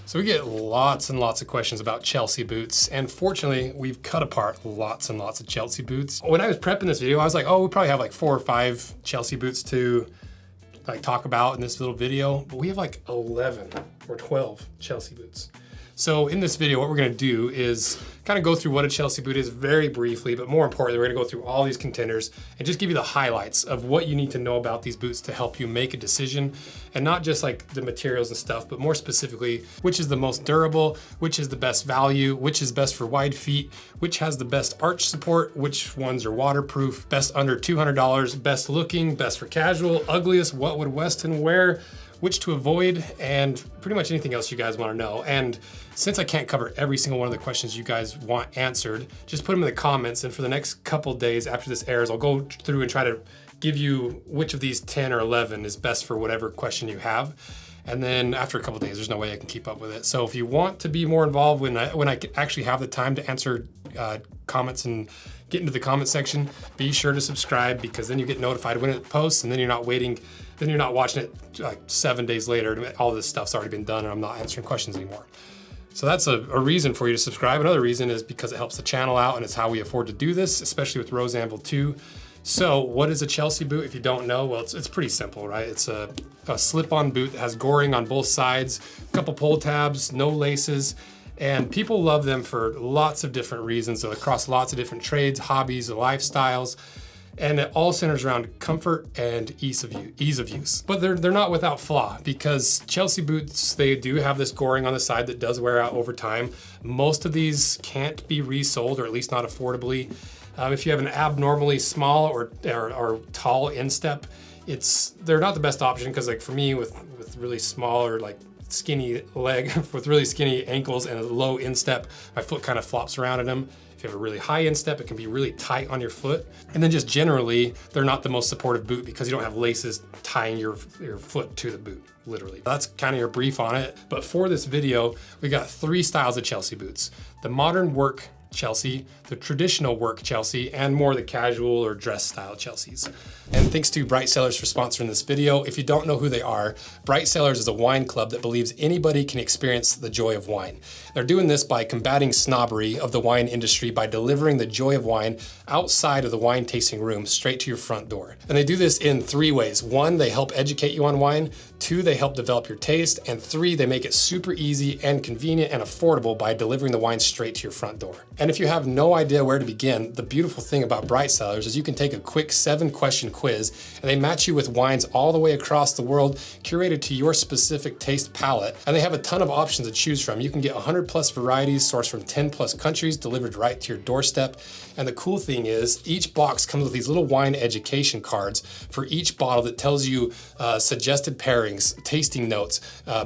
So we get lots and lots of questions about Chelsea boots, and fortunately, we've cut apart lots and lots of Chelsea boots. When I was prepping this video, I was like, oh, we probably have like 4 or 5 Chelsea boots to like talk about in this little video, but we have like 11 or 12 Chelsea boots. So in this video, what we're gonna do is kind of go through what a Chelsea boot is very briefly, but more importantly, we're gonna go through all these contenders and just give you the highlights of what you need to know about these boots to help you make a decision, and not just like the materials and stuff, but more specifically, which is the most durable, which is the best value, which is best for wide feet, which has the best arch support, which ones are waterproof, best under $200, best looking, best for casual, ugliest, what would Weston wear, which to avoid, and pretty much anything else you guys want to know. And since I can't cover every single one of the questions you guys want answered, just put them in the comments, and for the next couple days after this airs, I'll go through and try to give you which of these 10 or 11 is best for whatever question you have. And then after a couple days, there's no way I can keep up with it. So if you want to be more involved when I actually have the time to answer comments and get into the comment section, be sure to subscribe, because then you get notified when it posts, and then you're not waiting, then you're not watching it like 7 days later. All this stuff's already been done and I'm not answering questions anymore. So that's a reason for you to subscribe. Another reason is because it helps the channel out, and it's how we afford to do this, especially with Rose Anvil 2. So what is a Chelsea boot if you don't know? Well, it's pretty simple, right? It's a slip-on boot that has goring on both sides, a couple pull tabs, no laces, and people love them for lots of different reasons, so across lots of different trades, hobbies, lifestyles, and it all centers around comfort and ease of use. But they're not without flaw, because Chelsea boots, they do have this goring on the side that does wear out over time. Most of these can't be resold, or at least not affordably. If you have an abnormally small or tall instep, they're not the best option, because like for me with really small or like skinny leg with really skinny ankles and a low instep, my foot kind of flops around in them. If you have a really high instep, it can be really tight on your foot. And then just generally, they're not the most supportive boot because you don't have laces tying your foot to the boot, literally. That's kind of your brief on it. But for this video, we got 3 styles of Chelsea boots: the modern work Chelsea, the traditional work Chelsea, and more the casual or dress style Chelseas. And thanks to Bright Cellars for sponsoring this video. If you don't know who they are, Bright Cellars is a wine club that believes anybody can experience the joy of wine. They're doing this by combating snobbery of the wine industry by delivering the joy of wine outside of the wine tasting room straight to your front door. And they do this in 3 ways. 1, they help educate you on wine. 2, they help develop your taste. And 3, they make it super easy and convenient and affordable by delivering the wine straight to your front door. And if you have no idea where to begin, the beautiful thing about Bright Cellars is you can take a quick 7-question quiz, and they match you with wines all the way across the world, curated to your specific taste palette. And they have a ton of options to choose from. You can get 100+ varieties sourced from 10+ countries delivered right to your doorstep. And the cool thing is, each box comes with these little wine education cards for each bottle that tells you suggested pairings, tasting notes,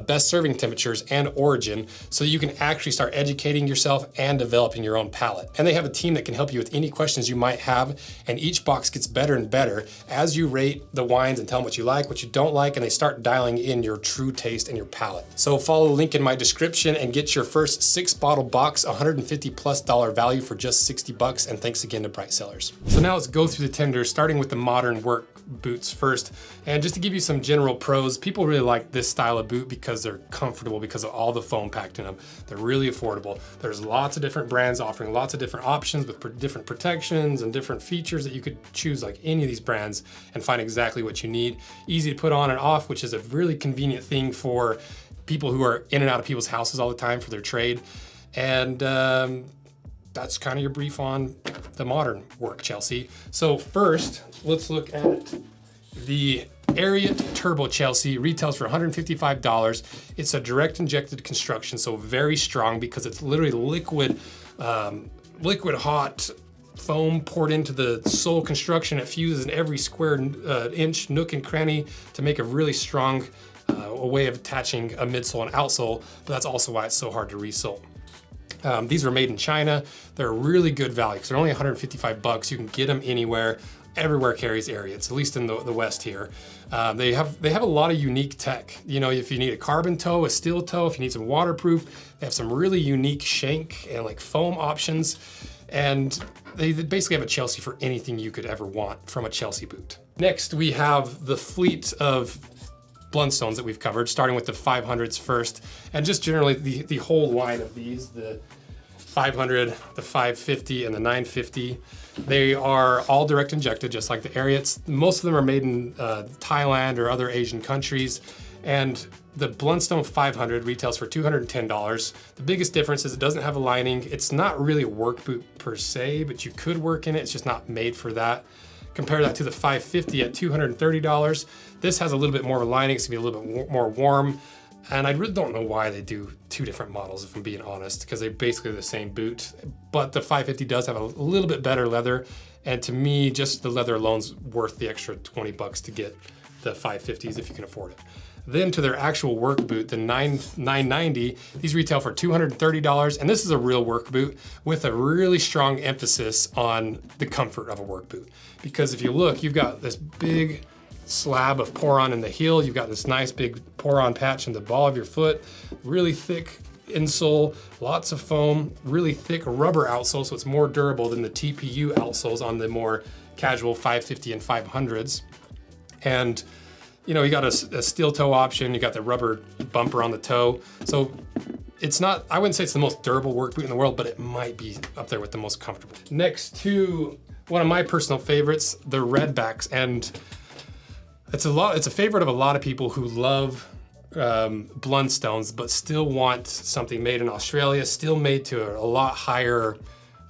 best serving temperatures, and origin, so you can actually start educating yourself and developing your own palate. And they have a team that can help you with any questions you might have, and each box gets better and better as you rate the wines and tell them what you like, what you don't like, and they start dialing in your true taste and your palate. So follow the link in my description and get your first 6-bottle box, $150+ value for just $60, and thanks again to Bright Cellars. So now let's go through the tenders, starting with the modern work boots first. And just to give you some general pros, people really like this style of boot because they're comfortable, because of all the foam packed in them. They're really affordable. There's lots of different brands offering lots of different options with different protections and different features that you could choose like any of these brands and find exactly what you need. Easy to put on and off, which is a really convenient thing for people who are in and out of people's houses all the time for their trade. And that's kind of your brief on the modern work Chelsea. So first, let's look at the Ariat Turbo Chelsea. Retails for $155. It's a direct injected construction, so very strong because it's literally liquid hot foam poured into the sole construction. It fuses in every square inch, nook and cranny to make a really strong way of attaching a midsole and outsole, but that's also why it's so hard to resole. These were made in China. They're really good value because they're only $155. You can get them anywhere. Everywhere carries Ariats, at least in the West here. They have a lot of unique tech. You know, if you need a carbon toe, a steel toe, if you need some waterproof, they have some really unique shank and like foam options. And they basically have a Chelsea for anything you could ever want from a Chelsea boot. Next, we have the fleet of Blundstones that we've covered, starting with the 500s first, and just generally the whole line of these, the 500, the 550, and the 950. They are all direct injected, just like the Ariats. Most of them are made in Thailand or other Asian countries. And the Blundstone 500 retails for $210. The biggest difference is it doesn't have a lining. It's not really a work boot per se, but you could work in it. It's just not made for that. Compare that to the 550 at $230. This has a little bit more of a lining. It's gonna be a little bit more warm. And I really don't know why they do two different models, if I'm being honest, because they're basically the same boot. But the 550 does have a little bit better leather. And to me, just the leather alone's worth the extra 20 bucks to get the 550s if you can afford it. Then to their actual work boot, the 990, these retail for $230. And this is a real work boot with a really strong emphasis on the comfort of a work boot. Because if you look, you've got this big slab of pour-on in the heel. You've got this nice big pour-on patch in the ball of your foot, really thick insole, lots of foam, really thick rubber outsole, so it's more durable than the TPU outsoles on the more casual 550 and 500s. And you know, you got a steel toe option, you got the rubber bumper on the toe. So it's not, I wouldn't say it's the most durable work boot in the world, but it might be up there with the most comfortable. Next to one of my personal favorites, the redbacks. And it's a favorite of a lot of people who love Blundstones, but still want something made in Australia, still made to a lot higher,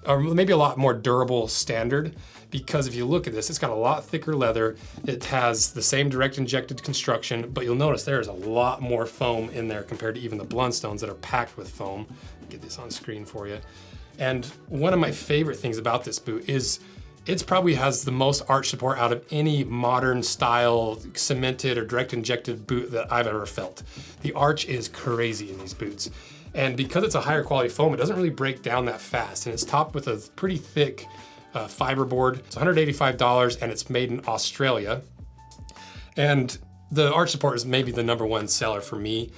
or maybe a lot more durable standard. Because if you look at this, it's got a lot thicker leather. It has the same direct injected construction, but you'll notice there's a lot more foam in there compared to even the Blundstones that are packed with foam. Get this on screen for you. And one of my favorite things about this boot is it probably has the most arch support out of any modern style cemented or direct injected boot that I've ever felt. The arch is crazy in these boots. And because it's a higher quality foam, it doesn't really break down that fast. And it's topped with a pretty thick fiberboard. It's $185 and it's made in Australia. And the arch support is maybe the #1 seller for me,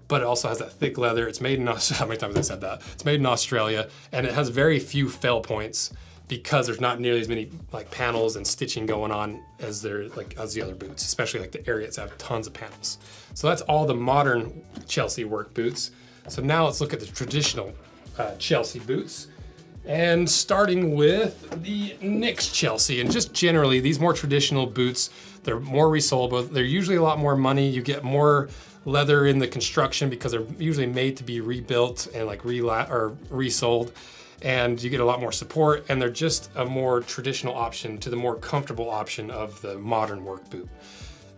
but it also has that thick leather. It's made in Australia. How many times have I said that? It's made in Australia, and it has very few fail points because there's not nearly as many like panels and stitching going on as the other boots, especially like the Ariats have tons of panels. So that's all the modern Chelsea work boots. So now let's look at the traditional Chelsea boots. And starting with the Nix Chelsea, and just generally these more traditional boots, they're more resolable. They're usually a lot more money. You get more leather in the construction because they're usually made to be rebuilt and like resold. And you get a lot more support, and they're just a more traditional option to the more comfortable option of the modern work boot.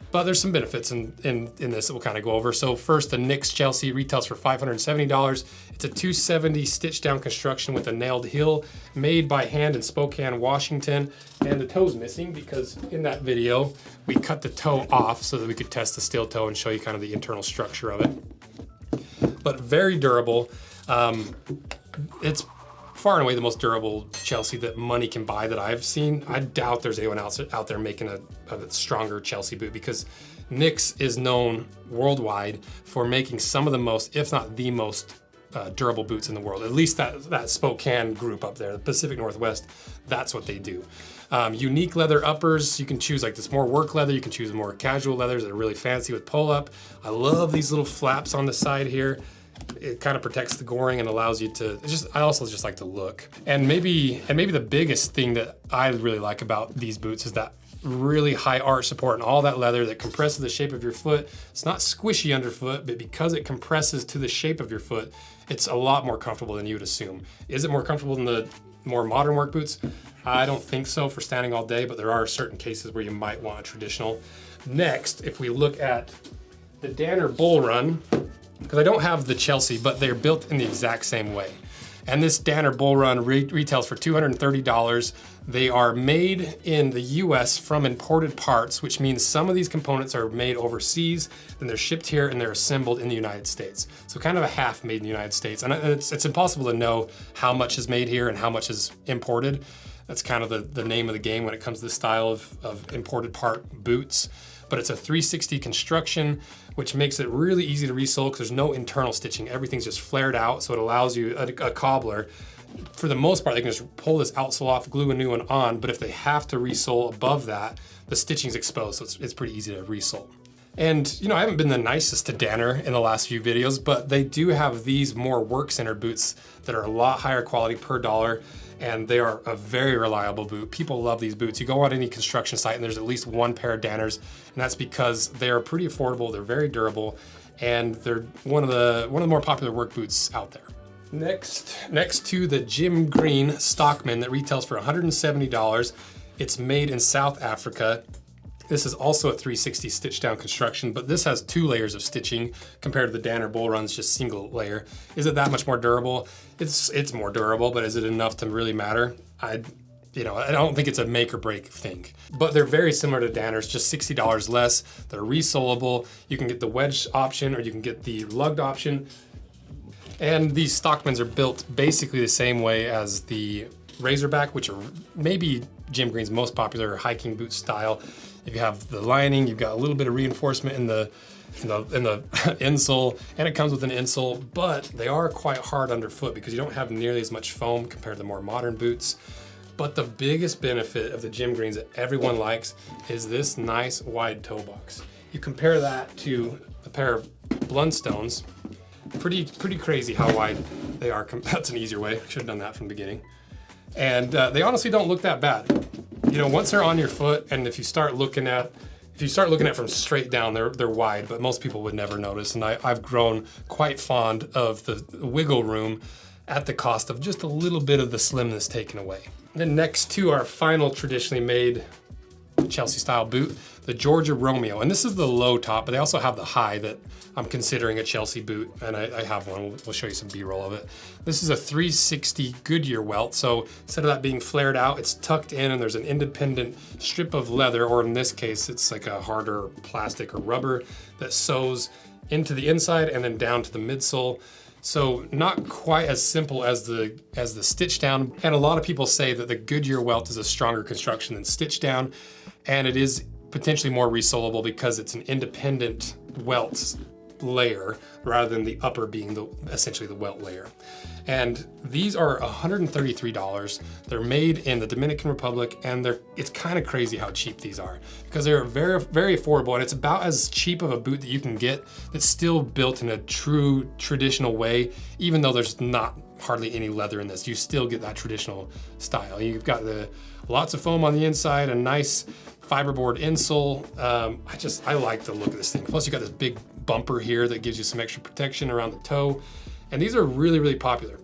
But there's some benefits in this that we'll kind of go over. So first, the Nix Chelsea retails for $570. It's a 270 stitch down construction with a nailed heel, made by hand in Spokane, Washington. And the toe's missing because in that video, we cut the toe off so that we could test the steel toe and show you kind of the internal structure of it. But very durable. It's far and away the most durable Chelsea that money can buy that I've seen. I doubt there's anyone else out there making a stronger Chelsea boot, because Nix is known worldwide for making some of the most, if not the most, durable boots in the world. At least that Spokane group up there, the Pacific Northwest, that's what they do. Unique leather uppers. You can choose like this more work leather. You can choose more casual leathers that are really fancy with pull up. I love these little flaps on the side here. It kind of protects the goring and allows you to I also just like the look. And maybe the biggest thing that I really like about these boots is that really high arch support and all that leather that compresses the shape of your foot. It's not squishy underfoot, but because it compresses to the shape of your foot, it's a lot more comfortable than you would assume. Is it more comfortable than the more modern work boots? I don't think so for standing all day, but there are certain cases where you might want a traditional. Next, if we look at the Danner Bull Run, because I don't have the Chelsea, but they're built in the exact same way. And this Danner Bull Run retails for $230. They are made in the US from imported parts, which means some of these components are made overseas, then they're shipped here and they're assembled in the United States. So kind of a half made in the United States. And it's impossible to know how much is made here and how much is imported. That's kind of the name of the game when it comes to this style of imported part boots. But it's a 360 construction, which makes it really easy to resole because there's no internal stitching. Everything's just flared out, so it allows you, a cobbler, for the most part, they can just pull this outsole off, glue a new one on, but if they have to resole above that, the stitching's exposed, so it's pretty easy to resole. And you know, I haven't been the nicest to Danner in the last few videos, but they do have these more work-centered boots that are a lot higher quality per dollar, and they are a very reliable boot. People love these boots. You go on any construction site and there's at least one pair of Danners, and that's because they are pretty affordable, they're very durable, and they're one of the more popular work boots out there. Next to the Jim Green Stockman that retails for $170. It's made in South Africa. This is also a 360 stitch down construction, but this has 2 layers of stitching compared to the Danner Bull Run's just single layer. Is it that much more durable? It's more durable, but is it enough to really matter? I don't think it's a make or break thing. But they're very similar to Danner's, just $60 less. They're resolable. You can get the wedge option or you can get the lugged option. And these Stockmans are built basically the same way as the Razorback, which are maybe Jim Green's most popular hiking boot style. If you have the lining, you've got a little bit of reinforcement in the insole, and it comes with an insole, but they are quite hard underfoot because you don't have nearly as much foam compared to the more modern boots. But the biggest benefit of the Jim Greens that everyone likes is this nice wide toe box. You compare that to a pair of Blundstones, pretty crazy how wide they are. That's an easier way. Should have done that from the beginning. And they honestly don't look that bad. You know, once they're on your foot, and if you start looking at from straight down, they're wide, but most people would never notice. And I've grown quite fond of the wiggle room at the cost of just a little bit of the slimness taken away. Then next to our final traditionally made Chelsea style boot, the Georgia Romeo. And this is the low top, but they also have the high that I'm considering a Chelsea boot, and I have one. We'll show you some B-roll of it. This is a 360 Goodyear welt, so instead of that being flared out, it's tucked in and there's an independent strip of leather, or in this case, it's like a harder plastic or rubber that sews into the inside and then down to the midsole. So not quite as simple as the stitch down. And a lot of people say that the Goodyear welt is a stronger construction than stitch down, and it is potentially more resolable because it's an independent welt layer rather than the upper being essentially the welt layer. And these are $133. They're made in the Dominican Republic, and it's kind of crazy how cheap these are because they're very, very affordable, and it's about as cheap of a boot that you can get that's still built in a true traditional way. Even though there's not hardly any leather in this, you still get that traditional style. You've got lots of foam on the inside, a nice fiberboard insole. I like the look of this thing. Plus you got this big bumper here that gives you some extra protection around the toe. And these are really, really popular.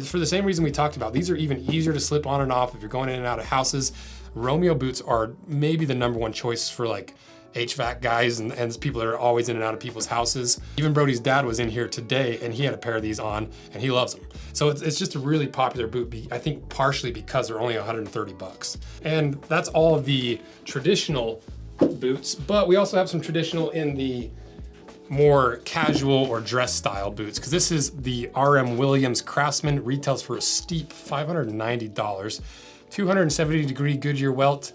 For the same reason we talked about, these are even easier to slip on and off if you're going in and out of houses. Romeo boots are maybe the #1 choice for like HVAC guys and people that are always in and out of people's houses. Even Brody's dad was in here today and he had a pair of these on and he loves them. So it's just a really popular boot, I think partially because they're only $130. And that's all of the traditional boots, but we also have some traditional in the more casual or dress style boots, because this is the RM Williams Craftsman, retails for a steep $590, 270-degree Goodyear welt,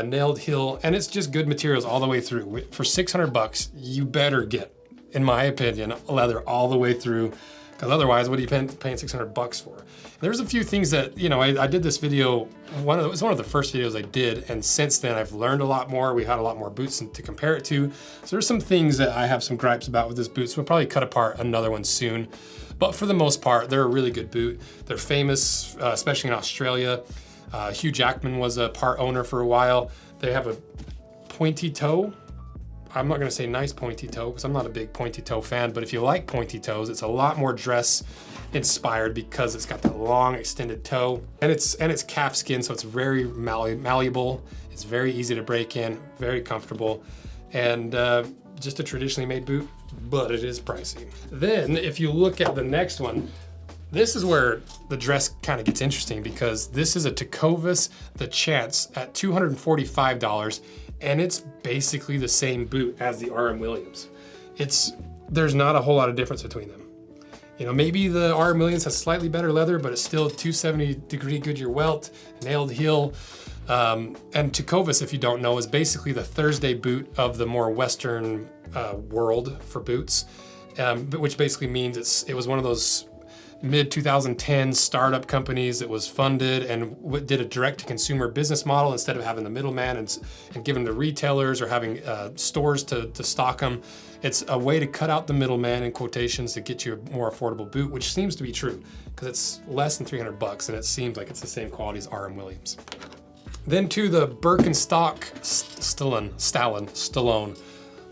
nailed heel, and it's just good materials all the way through. For $600, you better get, in my opinion, leather all the way through, because otherwise, what are you paying $600 for? There's a few things that, I did this video, it was one of the first videos I did, and since then I've learned a lot more. We had a lot more boots to compare it to. So there's some things that I have some gripes about with this boot, so we'll probably cut apart another one soon. But for the most part, they're a really good boot. They're famous, especially in Australia. Hugh Jackman was a part owner for a while. They have a pointy toe. I'm not gonna say nice pointy toe because I'm not a big pointy toe fan, but if you like pointy toes, it's a lot more dress inspired because it's got that long extended toe, and it's calf skin, so it's very malleable. It's very easy to break in, very comfortable, and just a traditionally made boot, but it is pricey. Then if you look at the next one, this is where the dress kind of gets interesting because this is a Tecovas The Chance at $245, and it's basically the same boot as the RM Williams. There's not a whole lot of difference between them. Maybe the RM Williams has slightly better leather, but it's still 270-degree Goodyear welt, nailed heel. And Tecovas, if you don't know, is basically the Thursday boot of the more Western world for boots, which basically means it was one of those mid 2010 startup companies that was funded and did a direct to consumer business model instead of having the middleman and giving to retailers or having stores to stock them. It's a way to cut out the middleman in quotations to get you a more affordable boot, which seems to be true because it's less than 300 bucks and it seems like it's the same quality as RM Williams. Then to the Birkenstock Stallone,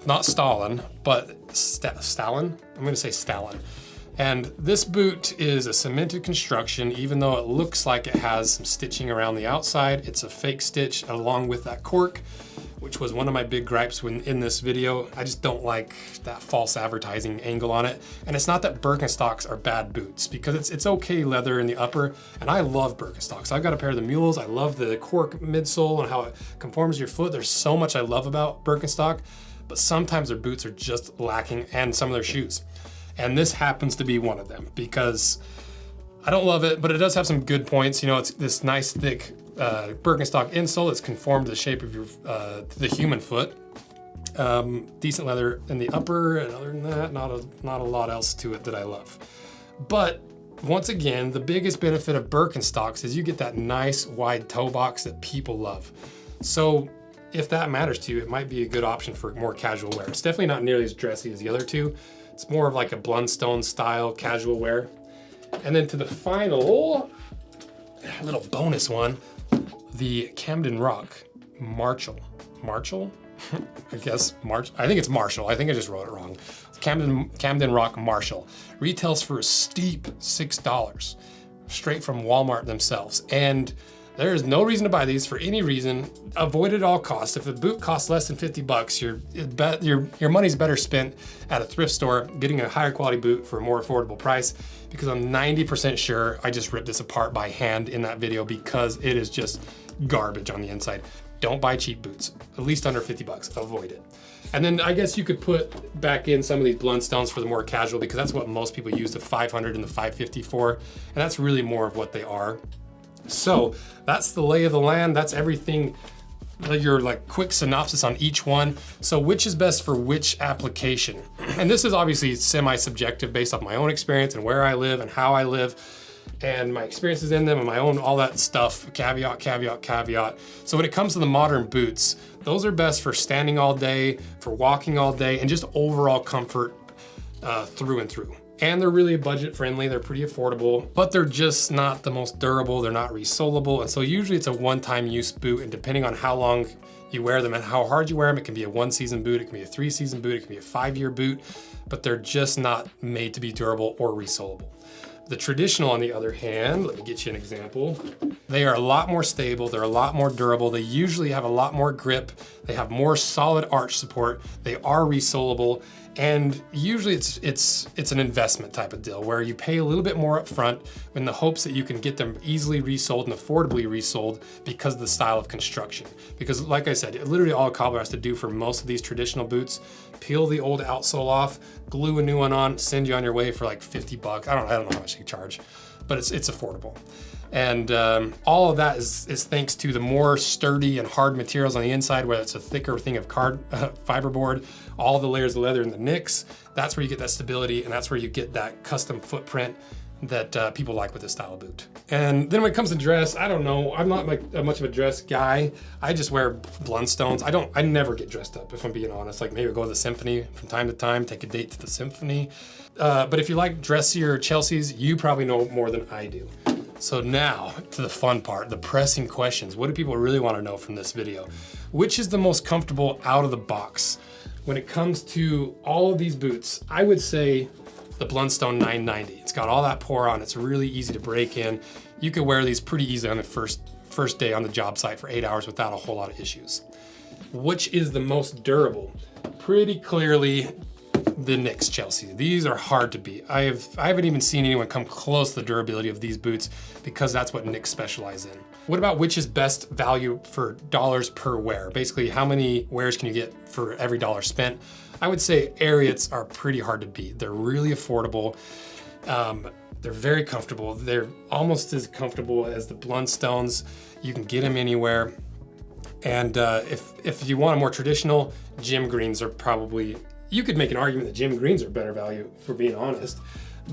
not Stalin, but Stalin? I'm gonna say Stalin. And this boot is a cemented construction, even though it looks like it has some stitching around the outside. It's a fake stitch along with that cork, which was one of my big gripes when in this video. I just don't like that false advertising angle on it. And it's not that Birkenstocks are bad boots, because it's okay leather in the upper, and I love Birkenstocks. I've got a pair of the mules. I love the cork midsole and how it conforms to your foot. There's so much I love about Birkenstock, but sometimes their boots are just lacking, and some of their shoes. And this happens to be one of them, because I don't love it, but it does have some good points. You know, it's this nice thick Birkenstock insole that's conformed to the shape of your the human foot. Decent leather in the upper, and other than that, not a lot else to it that I love. But once again, the biggest benefit of Birkenstocks is you get that nice wide toe box that people love. So if that matters to you, it might be a good option for more casual wear. It's definitely not nearly as dressy as the other two. It's more of like a Blundstone style casual wear. And then to the final little bonus one, the Camden Rock Marshall. I guess I think it's Marshall. I think I just wrote it wrong. Camden Rock Marshall retails for a steep $6, straight from Walmart themselves. And there is no reason to buy these for any reason. Avoid at all costs. If a boot costs less than 50 bucks, your money's better spent at a thrift store getting a higher quality boot for a more affordable price, because I'm 90% sure I just ripped this apart by hand in that video because it is just garbage on the inside. Don't buy cheap boots, at least under 50 bucks, avoid it. And then I guess you could put back in some of these Blundstones for the more casual, because that's what most people use the 500 and the 550 for, and that's really more of what they are. So that's the lay of the land. That's everything, your like quick synopsis on each one. So which is best for which application? And this is obviously semi-subjective based off my own experience and where I live and how I live and my experiences in them and my own, all that stuff, caveat, caveat, caveat. So when it comes to the modern boots, those are best for standing all day, for walking all day, and just overall comfort through and through. And they're really budget friendly, they're pretty affordable, but they're just not the most durable, they're not resolable, and so usually it's a one-time use boot, and depending on how long you wear them and how hard you wear them, it can be a 1-season boot, it can be a 3-season boot, it can be a 5-year boot, but they're just not made to be durable or resolable. The traditional, on the other hand, let me get you an example. They are a lot more stable, they're a lot more durable, they usually have a lot more grip, they have more solid arch support, they are resolable, and usually it's an investment type of deal where you pay a little bit more up front in the hopes that you can get them easily resold and affordably resold because of the style of construction. Because like I said, literally all a cobbler has to do for most of these traditional boots, peel the old outsole off, glue a new one on, send you on your way for like 50 bucks. I don't know how much they charge, but it's affordable. And all of that is thanks to the more sturdy and hard materials on the inside, whether it's a thicker thing of fiberboard, all the layers of leather in the nicks. That's where you get that stability, and that's where you get that custom footprint that people like with this style of boot. And then when it comes to dress, I don't know. I'm not like much of a dress guy. I just wear Blundstones. I never get dressed up, if I'm being honest. Like maybe go to the symphony from time to time, take a date to the symphony. But if you like dressier Chelseas, you probably know more than I do. So now to the fun part, the pressing questions. What do people really want to know from this video? Which is the most comfortable out of the box? When it comes to all of these boots, I would say the Blundstone 990. It's got all that pour on. It's really easy to break in. You could wear these pretty easily on the first day on the job site for 8 hours without a whole lot of issues. Which is the most durable? Pretty clearly the Nyx Chelsea. These are hard to beat. I haven't even seen anyone come close to the durability of these boots, because that's what Nyx specialize in. What about which is best value for dollars per wear? Basically, how many wears can you get for every dollar spent? I would say Ariats are pretty hard to beat. They're really affordable. They're very comfortable. They're almost as comfortable as the Blundstones. You can get them anywhere. And if you want a more traditional, jimgreens are probably, you could make an argument that jimgreens are better value, for being honest.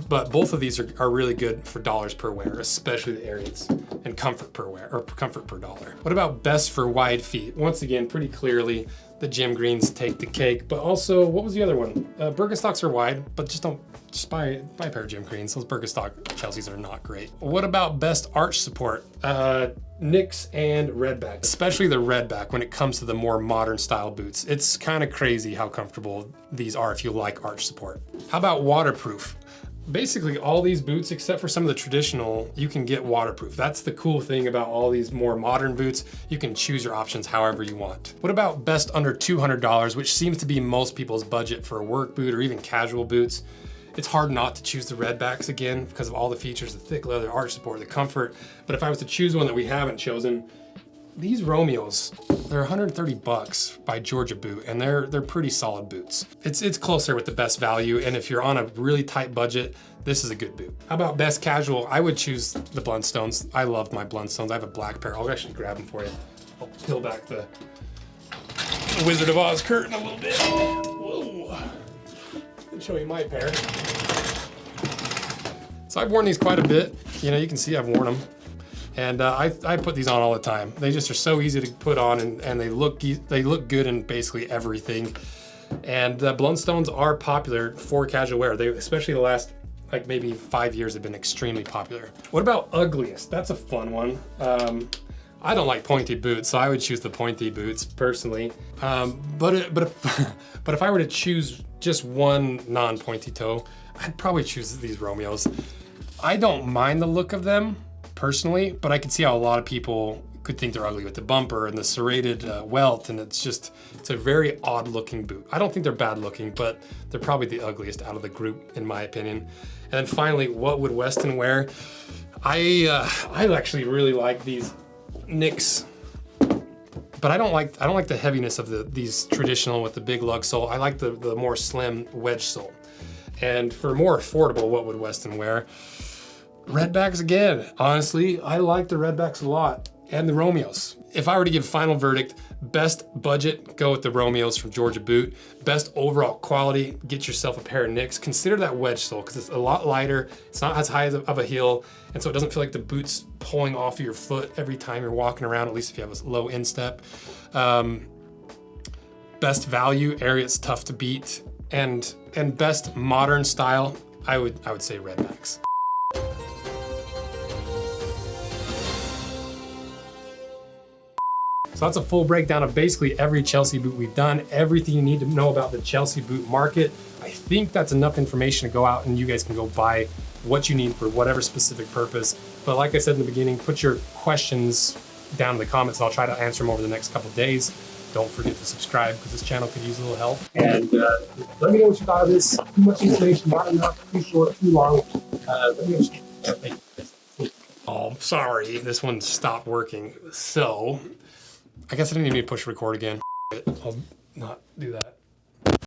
But both of these are really good for dollars per wear, especially the Ariats, and comfort per wear, or comfort per dollar. What about best for wide feet? Once again, pretty clearly, the gym greens take the cake, but also, what was the other one? Birkenstocks are wide, but just buy a pair of gym greens. Those Birkenstock Chelseas are not great. What about best arch support? Nicks and redback, especially the redback when it comes to the more modern style boots. It's kind of crazy how comfortable these are if you like arch support. How about waterproof? Basically all these boots, except for some of the traditional, you can get waterproof. That's the cool thing about all these more modern boots. You can choose your options however you want. What about best under $200, which seems to be most people's budget for a work boot or even casual boots? It's hard not to choose the redbacks again because of all the features, the thick leather, arch support, the comfort. But if I was to choose one that we haven't chosen, these Romeos, they're 130 bucks by Georgia Boot, and they're pretty solid boots. It's closer with the best value, and if you're on a really tight budget, this is a good boot. How about best casual? I would choose the Blundstones. I love my Blundstones. I have a black pair. I'll actually grab them for you. I'll peel back the Wizard of Oz curtain a little bit. Whoa. I'll show you my pair. So I've worn these quite a bit. You know, you can see I've worn them. And I put these on all the time. They just are so easy to put on, and they look good in basically everything. And Blundstones are popular for casual wear. They, especially the last like maybe 5 years, have been extremely popular. What about ugliest? That's a fun one. I don't like pointy boots, so I would choose the pointy boots personally. But if I were to choose just one non-pointy toe, I'd probably choose these Romeos. I don't mind the look of them personally, but I can see how a lot of people could think they're ugly with the bumper and the serrated welt, and it's a very odd looking boot. I don't think they're bad looking, but they're probably the ugliest out of the group in my opinion. And then finally, what would Weston wear? I actually really like these Nicks, but I don't like the heaviness of these traditional with the big lug sole. I like the more slim wedge sole. And for more affordable, what would Weston wear? Redbacks again. Honestly, I like the redbacks a lot, and the Romeos. If I were to give final verdict, best budget, go with the Romeos from Georgia Boot. Best overall quality, get yourself a pair of Nicks. Consider that wedge sole because it's a lot lighter. It's not as high of a heel, and so it doesn't feel like the boot's pulling off of your foot every time you're walking around, at least if you have a low instep. Best value, Ariat's tough to beat, and best modern style, I would say redbacks. So that's a full breakdown of basically every Chelsea boot we've done, everything you need to know about the Chelsea boot market. I think that's enough information to go out and you guys can go buy what you need for whatever specific purpose. But like I said in the beginning, put your questions down in the comments and I'll try to answer them over the next couple of days. Don't forget to subscribe because this channel could use a little help. And let me know what you thought of this. Too much information, not enough, too short, too long. Let me know what you think. Oh, sorry, this one stopped working. So, I guess I didn't even need to push record again. I'll not do that.